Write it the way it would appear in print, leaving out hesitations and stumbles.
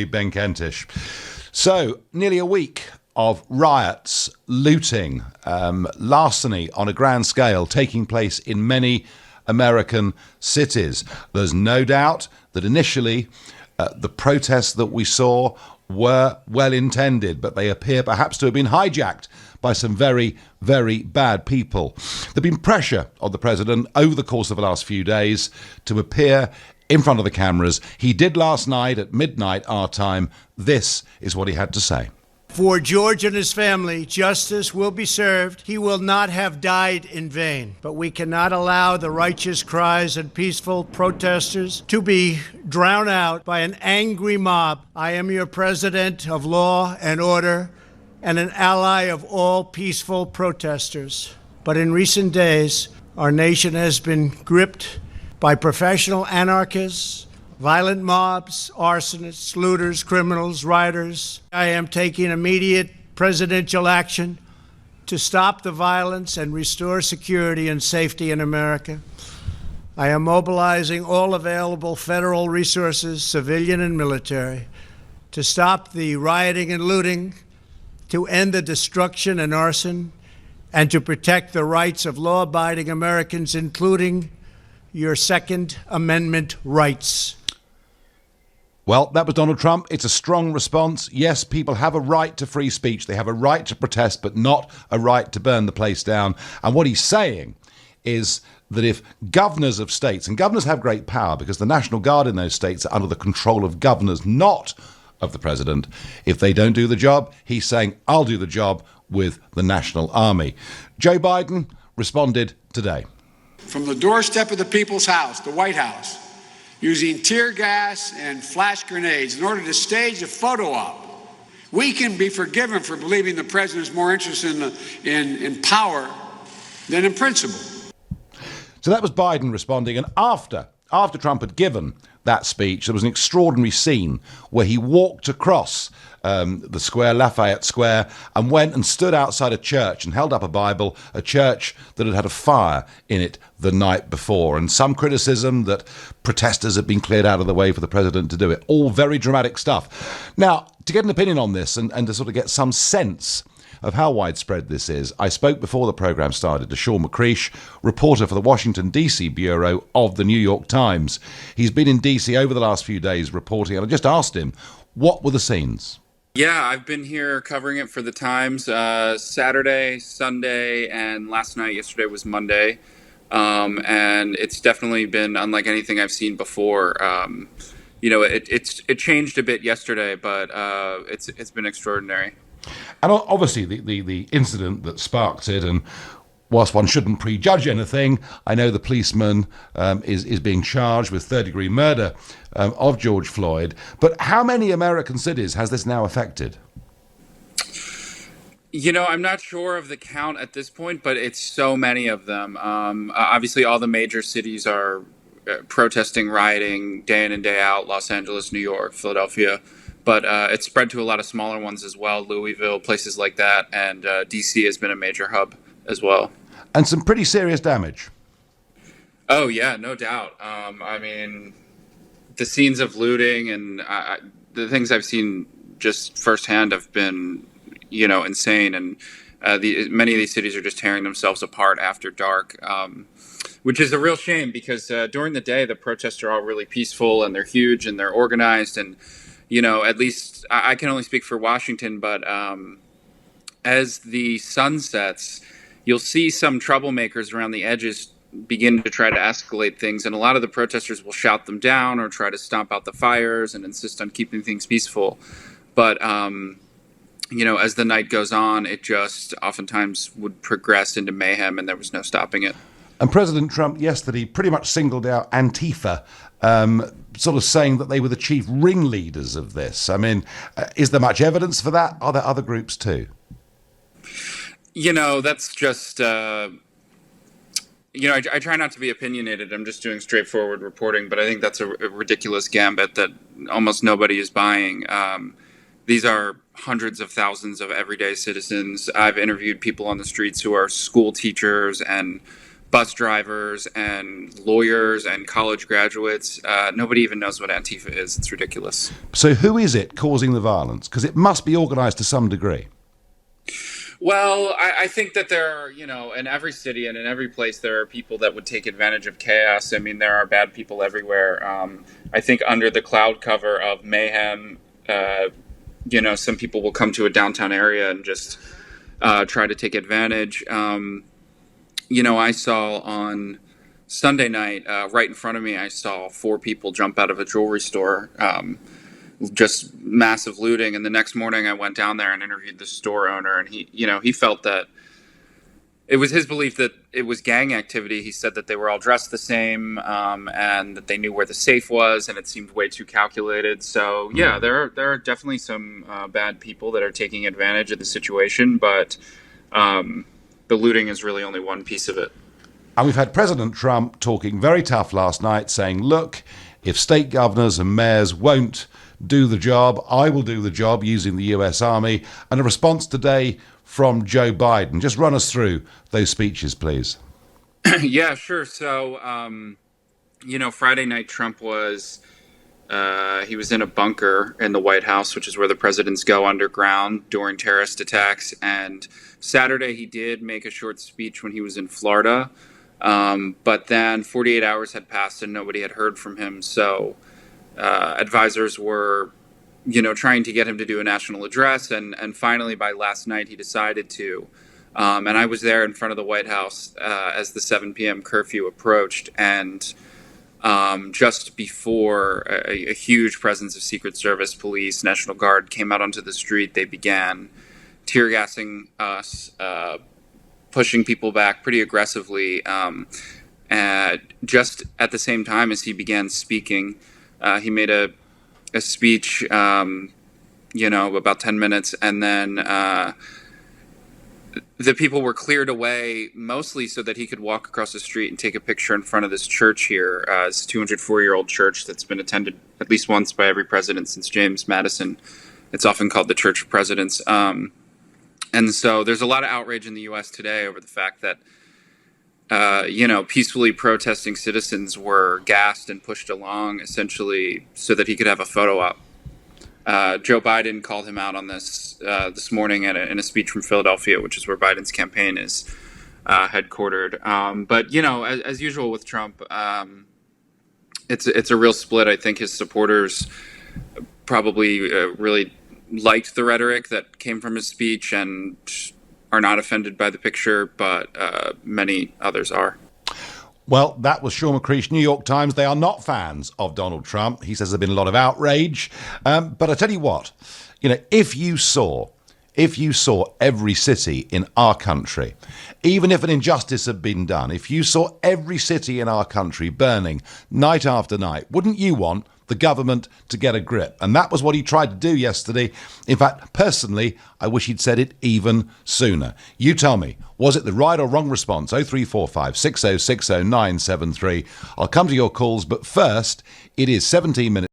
Ben Kentish. So, nearly a week of riots, looting, larceny on a grand scale taking place in many American cities. There's no doubt that initially the protests that we saw were well intended, but they appear perhaps to have been hijacked by some very, very bad people. There's been pressure on the president over the course of the last few days to appear in front of the cameras. He did last night at midnight our time. This is what he had to say. For George and his family, justice will be served. He will not have died in vain. But we cannot allow the righteous cries and peaceful protesters to be drowned out by an angry mob. I am your president of law and order and an ally of all peaceful protesters. But in recent days, our nation has been gripped by professional anarchists, violent mobs, arsonists, looters, criminals, rioters. I am taking immediate presidential action to stop the violence and restore security and safety in America. I am mobilizing all available federal resources, civilian and military, to stop the rioting and looting, to end the destruction and arson, and to protect the rights of law-abiding Americans, including your Second Amendment rights. Well, that was Donald Trump. It's a strong response. Yes, people have a right to free speech. They have a right to protest, but not a right to burn the place down. And what he's saying is that if governors of states, and governors have great power because the National Guard in those states are under the control of governors, not of the president, if they don't do the job, he's saying, I'll do the job with the National Army. Joe Biden responded today. From the doorstep of the People's House, the White House, using tear gas and flash grenades in order to stage a photo op. We can be forgiven for believing the president is more interested in power than in principle. So that was Biden responding. And after Trump had given that speech, there was an extraordinary scene where he walked across the square, Lafayette Square, and went and stood outside a church and held up a Bible, a church that had had a fire in it the night before. And some criticism that protesters had been cleared out of the way for the president to do it. All very dramatic stuff. Now, to get an opinion on this and to sort of get some sense of how widespread this is, I spoke before the programme started to Sean McCreish, reporter for the Washington, D.C. bureau of the New York Times. He's been in D.C. over the last few days reporting, and I just asked him, what were the scenes? Yeah, I've been here covering it for the Times Saturday, Sunday, and last night. Yesterday was Monday. And it's definitely been unlike anything I've seen before. It changed a bit yesterday, but it's been extraordinary. And obviously the incident that sparked it, and whilst one shouldn't prejudge anything, I know the policeman is being charged with third-degree murder of George Floyd. But how many American cities has this now affected? I'm not sure of the count at this point, but it's so many of them. Obviously, all the major cities are protesting, rioting day in and day out. Los Angeles, New York, Philadelphia. But it's spread to a lot of smaller ones as well, Louisville, places like that. And D.C. has been a major hub as well. And some pretty serious damage. Oh, yeah, no doubt. The scenes of looting and the things I've seen just firsthand have been, insane. And many of these cities are just tearing themselves apart after dark, which is a real shame because during the day, the protests are all really peaceful and they're huge and they're organized. And, at least I can only speak for Washington, but as the sun sets, you'll see some troublemakers around the edges begin to try to escalate things. And a lot of the protesters will shout them down or try to stomp out the fires and insist on keeping things peaceful. But, as the night goes on, it just oftentimes would progress into mayhem and there was no stopping it. And President Trump yesterday pretty much singled out Antifa, sort of saying that they were the chief ringleaders of this. Is there much evidence for that? Are there other groups too? That's just, I try not to be opinionated. I'm just doing straightforward reporting, but I think that's a ridiculous gambit that almost nobody is buying. These are hundreds of thousands of everyday citizens. I've interviewed people on the streets who are school teachers and bus drivers and lawyers and college graduates. Nobody even knows what Antifa is. It's ridiculous. So who is it causing the violence? Because it must be organized to some degree. Well, I think that there are, in every city and in every place, there are people that would take advantage of chaos. I mean, there are bad people everywhere. I think under the cloud cover of mayhem, some people will come to a downtown area and just try to take advantage. I saw on Sunday night, right in front of me, I saw 4 people jump out of a jewelry store, just massive looting. And the next morning I went down there and interviewed the store owner, and he felt that it was his belief that it was gang activity. He said that they were all dressed the same, and that they knew where the safe was, and it seemed way too calculated. So yeah, there are definitely some bad people that are taking advantage of the situation, but the looting is really only one piece of it. And we've had President Trump talking very tough last night, saying, look, if state governors and mayors won't do the job, I will do the job using the US Army. And a response today from Joe Biden. Just run us through those speeches, please. Yeah, sure. So, Friday night, Trump was he was in a bunker in the White House, which is where the presidents go underground during terrorist attacks. And Saturday, he did make a short speech when he was in Florida. But then 48 hours had passed and nobody had heard from him. So advisors were, trying to get him to do a national address. And finally, by last night, he decided to. And I was there in front of the White House as the 7 p.m. curfew approached. And just before a huge presence of Secret Service, police, National Guard came out onto the street, they began tear gassing us, pushing people back pretty aggressively. Just at the same time as he began speaking, he made a speech, about 10 minutes, and then the people were cleared away mostly so that he could walk across the street and take a picture in front of this church here. It's a 204-year-old church that's been attended at least once by every president since James Madison. It's often called the Church of Presidents. And so there's a lot of outrage in the U.S. today over the fact that, peacefully protesting citizens were gassed and pushed along essentially so that he could have a photo op. Joe Biden called him out on this morning in a speech from Philadelphia, which is where Biden's campaign is headquartered. But, as usual with Trump, it's a real split. I think his supporters probably really liked the rhetoric that came from his speech and are not offended by the picture, but many others are. Well, that was Sean McCreesh, New York Times. They are not fans of Donald Trump. He says there's been a lot of outrage. But I tell you what, if you saw every city in our country, even if an injustice had been done, if you saw every city in our country burning night after night, wouldn't you want the government to get a grip? And that was what he tried to do yesterday. In fact, personally, I wish he'd said it even sooner. You tell me, was it the right or wrong response? 0345 6060 973. I'll come to your calls, but first, it is 17 minutes.